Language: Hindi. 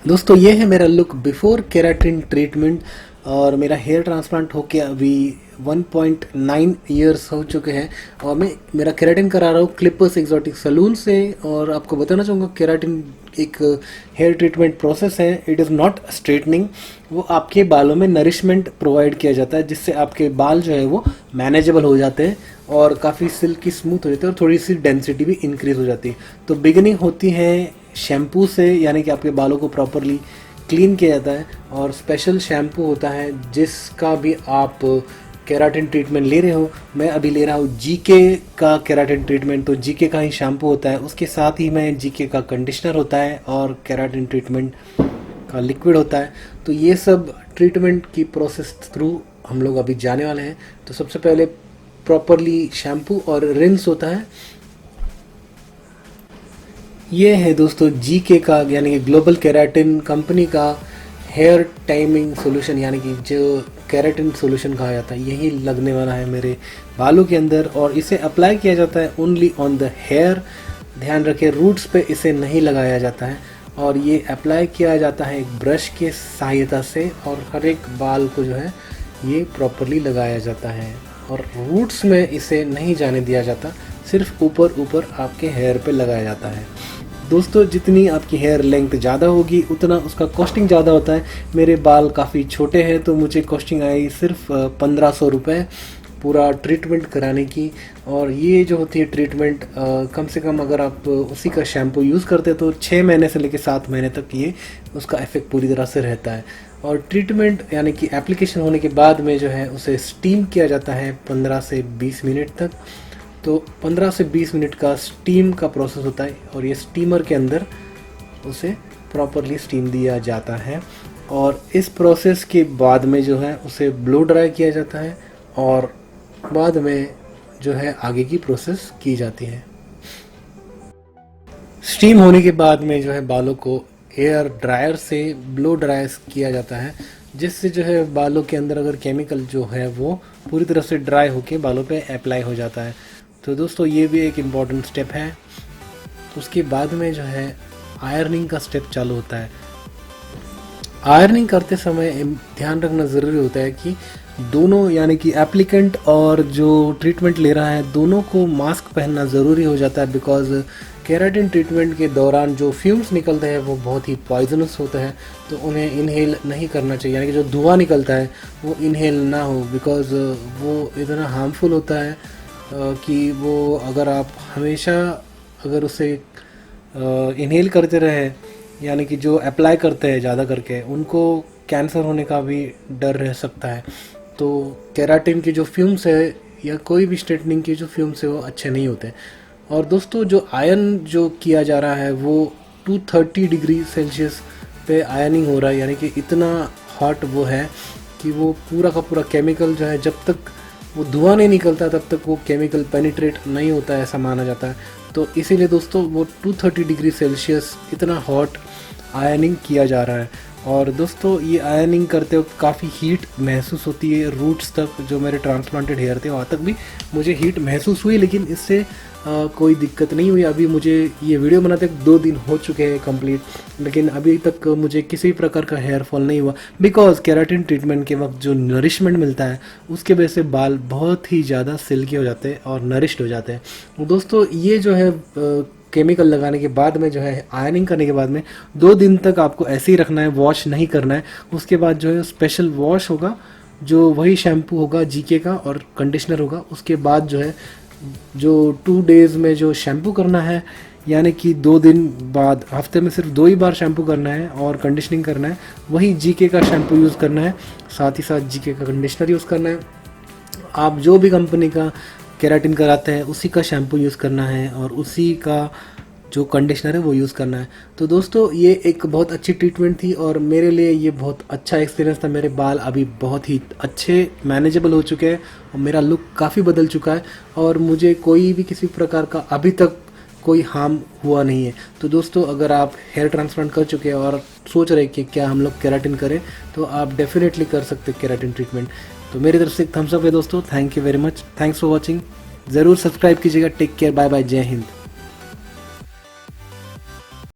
दोस्तों ये है मेरा लुक बिफोर केराटिन ट्रीटमेंट और मेरा हेयर ट्रांसप्लांट होके अभी 1.9 इयर्स हो चुके हैं और मैं मेरा केराटिन करा रहा हूँ क्लिपर्स एक्सोटिक सलून से। और आपको बताना चाहूँगा केराटिन एक हेयर ट्रीटमेंट प्रोसेस है। इट इज़ नॉट स्ट्रेटनिंग, वो आपके बालों में नरिशमेंट प्रोवाइड किया जाता है जिससे आपके बाल जो है वो मैनेजेबल हो जाते हैं और काफ़ी सिल्की स्मूथ हो जाते हैं और थोड़ी सी डेंसिटी भी इंक्रीज हो जाती है। तो बिगिनिंग होती है शैम्पू से, यानी कि आपके बालों को प्रॉपरली क्लीन किया जाता है और स्पेशल शैम्पू होता है जिसका भी आप केराटिन ट्रीटमेंट ले रहे हो। मैं अभी ले रहा हूँ जीके का केराटिन ट्रीटमेंट, तो जीके का ही शैम्पू होता है, उसके साथ ही में जीके का कंडीशनर होता है और केराटिन ट्रीटमेंट का लिक्विड होता है। तो ये सब ट्रीटमेंट की प्रोसेस थ्रू हम लोग अभी जाने वाले हैं। तो सबसे पहले प्रॉपरली शैम्पू और रिंस होता है। ये है दोस्तों जीके का यानी कि ग्लोबल केराटिन कंपनी का हेयर टाइमिंग सॉल्यूशन, यानी कि जो केराटिन सॉल्यूशन कहा जाता है, यही लगने वाला है मेरे बालों के अंदर और इसे अप्लाई किया जाता है ओनली ऑन द हेयर। ध्यान रखें रूट्स पे इसे नहीं लगाया जाता है और ये अप्लाई किया जाता है एक ब्रश के सहायता से और हर एक बाल को जो है ये प्रॉपरली लगाया जाता है और रूट्स में इसे नहीं जाने दिया जाता, सिर्फ ऊपर ऊपर आपके हेयर पे लगाया जाता है। दोस्तों जितनी आपकी हेयर लेंथ ज़्यादा होगी उतना उसका कॉस्टिंग ज़्यादा होता है। मेरे बाल काफ़ी छोटे हैं तो मुझे कॉस्टिंग आई सिर्फ 1500 रुपये पूरा ट्रीटमेंट कराने की। और ये जो होती है ट्रीटमेंट कम से कम अगर आप उसी का शैम्पू यूज़ करते हैं तो 6 महीने से लेकर 7 महीने तक ये उसका इफेक्ट पूरी तरह से रहता है। और ट्रीटमेंट यानी कि एप्लीकेशन होने के बाद में जो है उसे स्टीम किया जाता है 15 से 20 मिनट तक। तो 15 से 20 मिनट का स्टीम का प्रोसेस होता है और ये स्टीमर के अंदर उसे प्रॉपरली स्टीम दिया जाता है और इस प्रोसेस के बाद में जो है उसे ब्लो ड्राई किया जाता है और बाद में जो है आगे की प्रोसेस की जाती है। स्टीम होने के बाद में जो है बालों को एयर ड्रायर से ब्लो ड्राई किया जाता है जिससे जो है बालों के अंदर अगर केमिकल जो है वो पूरी तरह से ड्राई होके बालों पे अप्लाई हो जाता है। तो दोस्तों ये भी एक इम्पॉर्टेंट स्टेप है। उसके बाद में जो है आयरनिंग का स्टेप चालू होता है। आयरनिंग करते समय ध्यान रखना ज़रूरी होता है कि दोनों यानी कि एप्लीकेंट और जो ट्रीटमेंट ले रहा है दोनों को मास्क पहनना ज़रूरी हो जाता है, बिकॉज केराटिन ट्रीटमेंट के दौरान जो फ्यूम्स निकलते हैं वो बहुत ही पॉइजनस होता है तो उन्हें इनहेल नहीं करना चाहिए, यानी कि जो धुआं निकलता है वो इनहेल ना हो, बिकॉज वो इतना हार्मफुल होता है कि वो अगर आप हमेशा अगर उसे इनहेल करते रहे, यानी कि जो अप्लाई करते हैं ज़्यादा करके उनको कैंसर होने का भी डर रह सकता है। तो केराटिन के जो फ्यूम्स है या कोई भी स्ट्रेटनिंग के जो फ्यूम्स है वो अच्छे नहीं होते। और दोस्तों जो आयन जो किया जा रहा है वो 230 डिग्री सेल्सियस पे आयनिंग हो रहा है, यानी कि इतना हॉट वो है कि वो पूरा का पूरा केमिकल जो है जब तक वो धुआं नहीं निकलता तब तक वो केमिकल पेनिट्रेट नहीं होता है, ऐसा माना जाता है। तो इसीलिए दोस्तों वो 230 डिग्री सेल्सियस इतना हॉट आयनिंग किया जा रहा है। और दोस्तों ये आयनिंग करते वक्त काफ़ी हीट महसूस होती है रूट्स तक। जो मेरे ट्रांसप्लांटेड हेयर थे वहाँ तक भी मुझे हीट महसूस हुई, लेकिन इससे कोई दिक्कत नहीं हुई। अभी मुझे ये वीडियो बनाते 2 दिन हो चुके हैं कंप्लीट, लेकिन अभी तक मुझे किसी प्रकार का हेयर फॉल नहीं हुआ, बिकॉज केराटिन ट्रीटमेंट के वक्त जो नरिशमेंट मिलता है उसके वजह से बाल बहुत ही ज़्यादा सिल्की हो जाते हैं और नरिश्ड हो जाते हैं। दोस्तों ये जो है केमिकल लगाने के बाद में जो है आयनिंग करने के बाद में 2 दिन तक आपको ऐसे ही रखना है, वॉश नहीं करना है। उसके बाद जो है स्पेशल वॉश होगा, जो वही शैम्पू होगा जीके का और कंडीशनर होगा। उसके बाद जो है जो 2 डेज़ में जो शैम्पू करना है, यानी कि 2 दिन बाद हफ्ते में सिर्फ 2 ही बार शैम्पू करना है और कंडीशनिंग करना है, वही जीके का शैम्पू यूज़ करना है, साथ ही साथ जीके का कंडीशनर यूज़ करना है। आप जो भी कंपनी का केराटिन कराते हैं उसी का शैम्पू यूज़ करना है और उसी का जो कंडीशनर है वो यूज़ करना है। तो दोस्तों ये एक बहुत अच्छी ट्रीटमेंट थी और मेरे लिए ये बहुत अच्छा एक्सपीरियंस था। मेरे बाल अभी बहुत ही अच्छे मैनेजेबल हो चुके हैं और मेरा लुक काफ़ी बदल चुका है और मुझे कोई भी किसी प्रकार का अभी तक कोई हार्म हुआ नहीं है। तो दोस्तों अगर आप हेयर ट्रांसप्लांट कर चुके हैं और सोच रहे कि क्या हम लोग केराटिन करें तो आप डेफिनेटली कर सकते हैं केराटिन ट्रीटमेंट। तो मेरी तरफ से एक थम्स अप है दोस्तों। Thank you very much, thanks for watching. ज़रूर सब्सक्राइब कीजिएगा। टेक केयर, बाय बाय, जय हिंद।